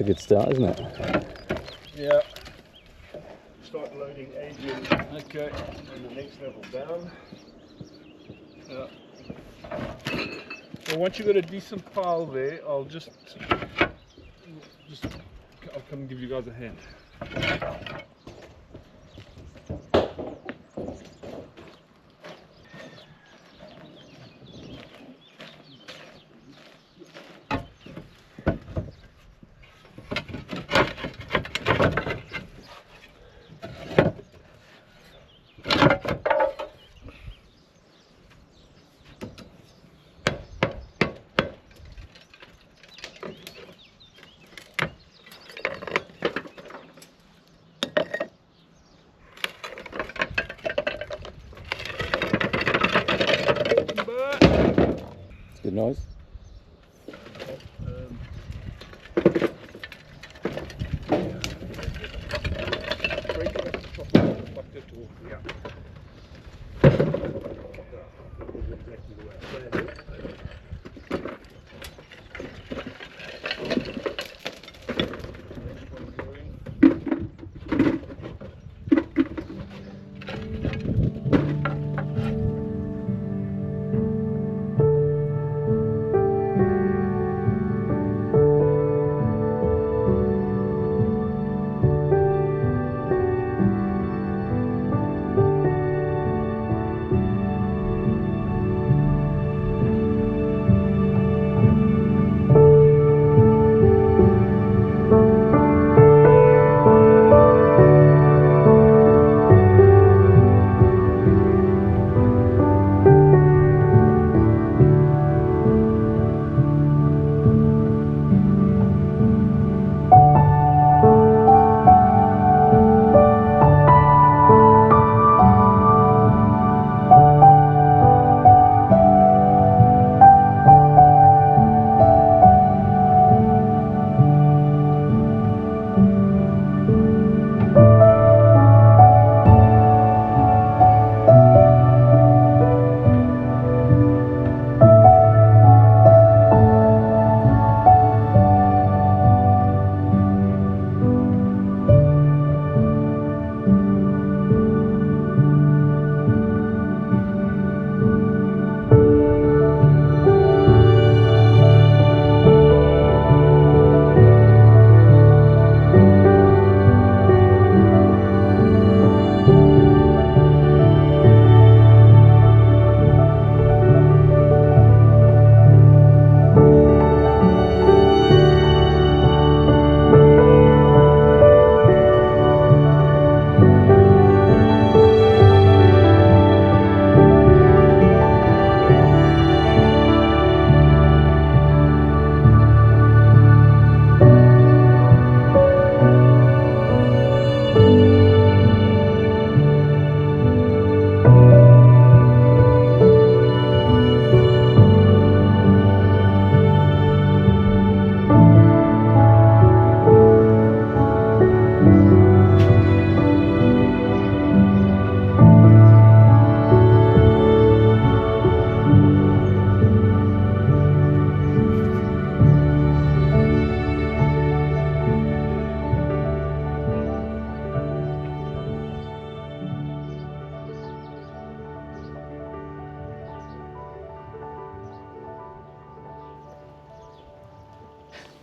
a good start, isn't it? Yeah. Start loading Adrian. Okay. And the next level down. Yeah. Well, once you've got a decent pile there, I'll come and give you guys a hand. Good noise.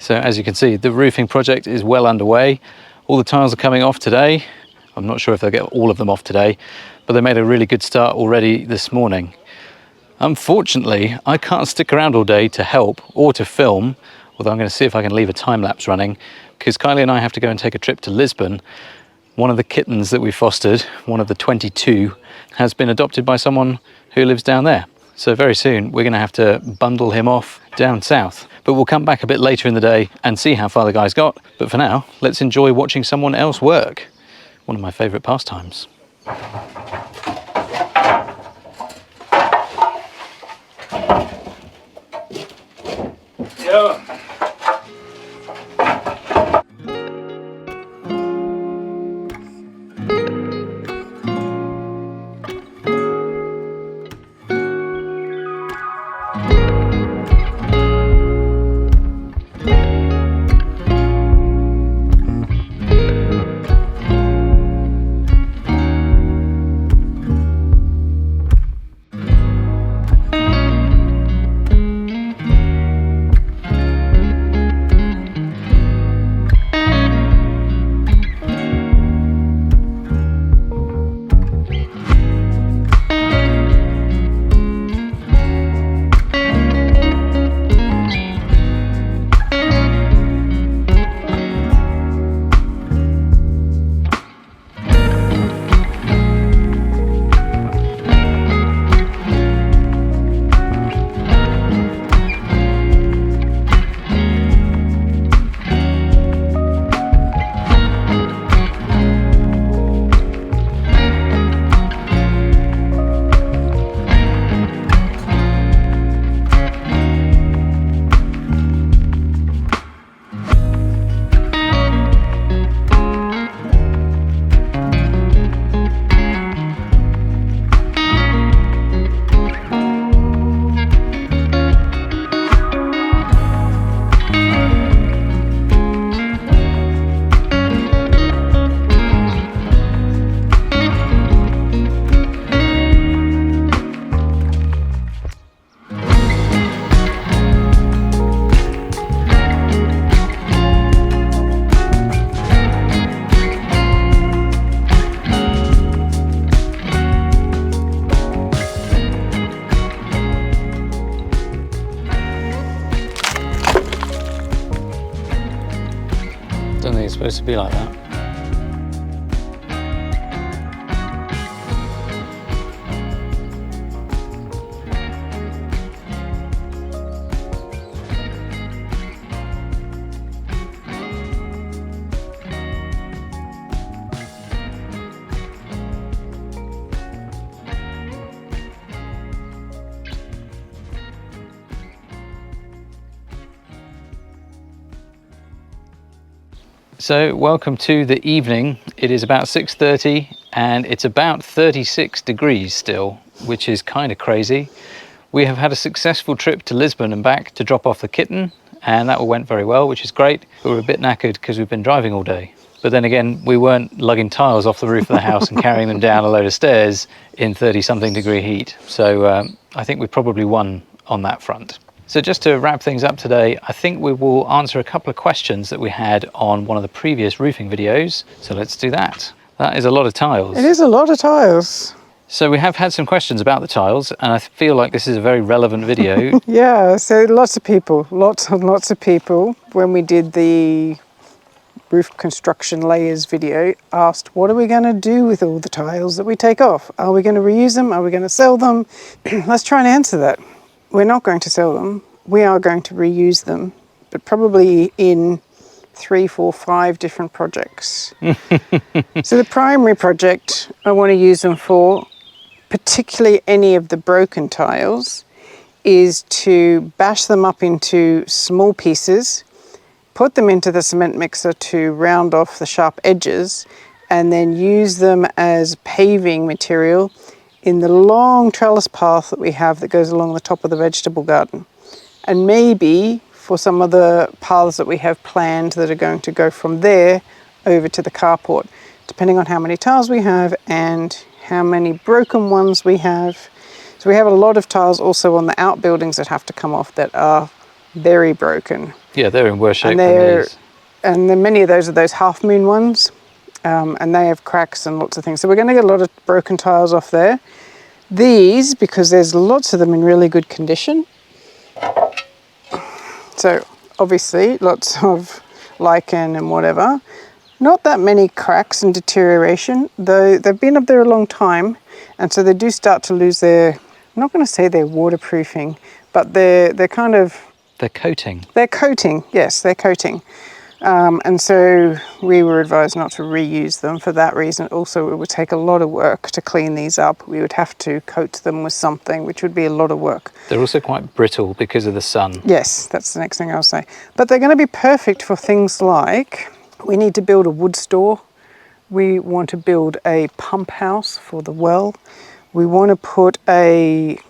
So as you can see, the roofing project is well underway. All the tiles are coming off today. I'm not sure if they'll get all of them off today, but they made a really good start already this morning. Unfortunately, I can't stick around all day to help or to film, although I'm going to see if I can leave a time lapse running, because Kylie and I have to go and take a trip to Lisbon. One of the kittens that we fostered, one of the 22, has been adopted by someone who lives down there. So very soon we're going to have to bundle him off down south. But we'll come back a bit later in the day and see how far the guys got. But for now, let's enjoy watching someone else work. One of my favourite pastimes. Yeah. to be like that. So welcome to the evening. It is about 6:30 and it's about 36 degrees still, which is kind of crazy. We have had a successful trip to Lisbon and back to drop off the kitten, and that all went very well, which is great. But we're a bit knackered because we've been driving all day. But then again, we weren't lugging tiles off the roof of the house and carrying them down a load of stairs in 30-something degree heat. So I think we probably won on that front. So just to wrap things up today, I think we will answer a couple of questions that we had on one of the previous roofing videos. So let's do that. That is a lot of tiles. It is a lot of tiles. So we have had some questions about the tiles, and I feel like this is a very relevant video. Yeah, so lots and lots of people, when we did the roof construction layers video, asked, what are we going to do with all the tiles that we take off? Are we going to reuse them? Are we going to sell them? Let's try and answer that. We're not going to sell them. We are going to reuse them, but probably in 3, 4, 5 different projects. So the primary project I want to use them for, particularly any of the broken tiles, is to bash them up into small pieces, put them into the cement mixer to round off the sharp edges, and then use them as paving material in the long trellis path that we have that goes along the top of the vegetable garden. And maybe for some of the paths that we have planned that are going to go from there over to the carport, depending on how many tiles we have and how many broken ones we have. So we have a lot of tiles also on the outbuildings that have to come off that are very broken. Yeah, they're in worse shape than these. And then many of those are those half moon ones. And they have cracks and lots of things. So we're going to get a lot of broken tiles off there. These, because there's lots of them in really good condition. So obviously lots of lichen and whatever. Not that many cracks and deterioration, though they've been up there a long time. And so they do start to lose their, I'm not going to say they're waterproofing, but they're kind of... They're coating. They're coating, yes, they're coating. And so we were advised not to reuse them for that reason. Also, it would take a lot of work to clean these up. We would have to coat them with something, which would be a lot of work. They're also quite brittle because of the sun. Yes, that's the next thing I'll say. But they're going to be perfect for things like, we need to build a wood store. We want to build a pump house for the well. We want to put a,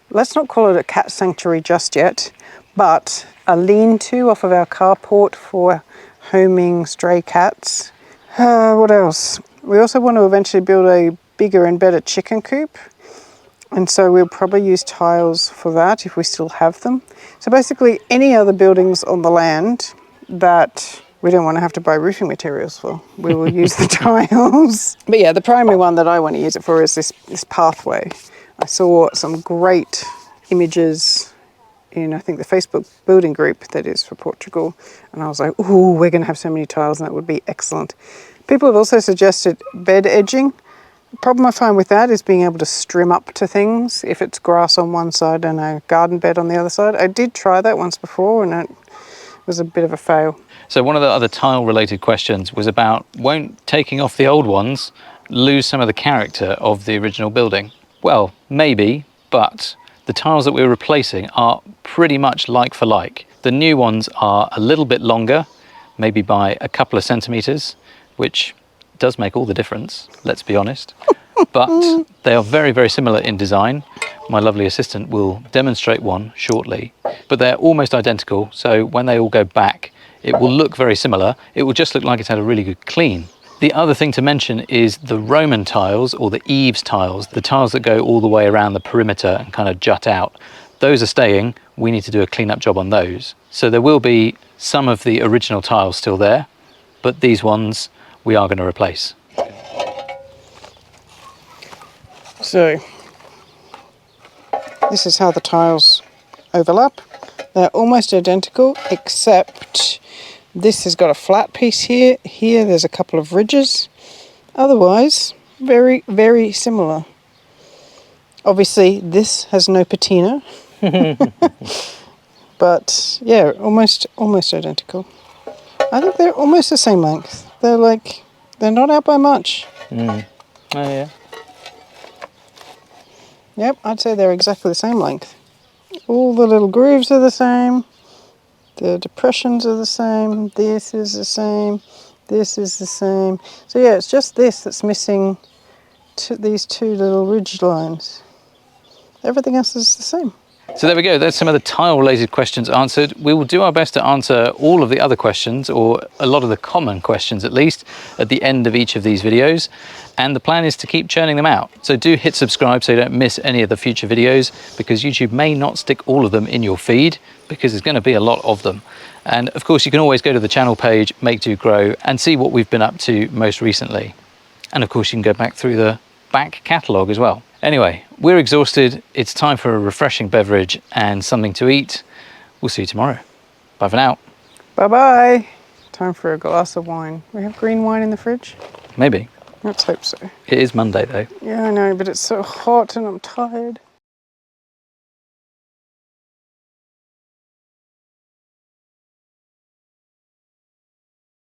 let's not call it a cat sanctuary just yet, but a lean-to off of our carport for homing stray cats. What else? We also want to eventually build a bigger and better chicken coop. And so we'll probably use tiles for that if we still have them. So basically any other buildings on the land that we don't want to have to buy roofing materials for, we will use the tiles. But yeah, the primary one that I want to use it for is this pathway. I saw some great images in, I think, the Facebook building group that is for Portugal. And I was like, ooh, we're going to have so many tiles and that would be excellent. People have also suggested bed edging. The problem I find with that is being able to strim up to things if it's grass on one side and a garden bed on the other side. I did try that once before and it was a bit of a fail. So one of the other tile related questions was about, won't taking off the old ones lose some of the character of the original building? Well, maybe, but the tiles that we're replacing are pretty much like for like. The new ones are a little bit longer, maybe by a couple of centimetres, which does make all the difference, let's be honest. But they are very, very similar in design. My lovely assistant will demonstrate one shortly, but they're almost identical. So when they all go back, it will look very similar. It will just look like it's had a really good clean. The other thing to mention is the Roman tiles, or the eaves tiles, the tiles that go all the way around the perimeter and kind of jut out. Those are staying. We need to do a clean-up job on those. So there will be some of the original tiles still there, but these ones we are going to replace. So this is how the tiles overlap. They're almost identical, except This has got a flat piece here. Here there's a couple of ridges. Otherwise, very, very similar. Obviously, this has no patina. But yeah, almost identical. I think they're almost the same length. They're not out by much. Oh yeah. Yep, I'd say they're exactly the same length. All the little grooves are the same. The depressions are the same. This is the same. This is the same. So yeah, it's just this that's missing these two little ridge lines. Everything else is the same. So there we go, there's some of the tile-related questions answered. We will do our best to answer all of the other questions, or a lot of the common questions at least, at the end of each of these videos. And the plan is to keep churning them out. So do hit subscribe so you don't miss any of the future videos, because YouTube may not stick all of them in your feed, because there's going to be a lot of them. And of course, you can always go to the channel page, Make Do Grow, and see what we've been up to most recently. And of course, you can go back through the back catalogue as well. Anyway, we're exhausted. It's time for a refreshing beverage and something to eat. We'll see you tomorrow. Bye for now. Bye-bye. Time for a glass of wine. We have green wine in the fridge? Maybe. Let's hope so. It is Monday though. Yeah, I know, but it's so hot and I'm tired.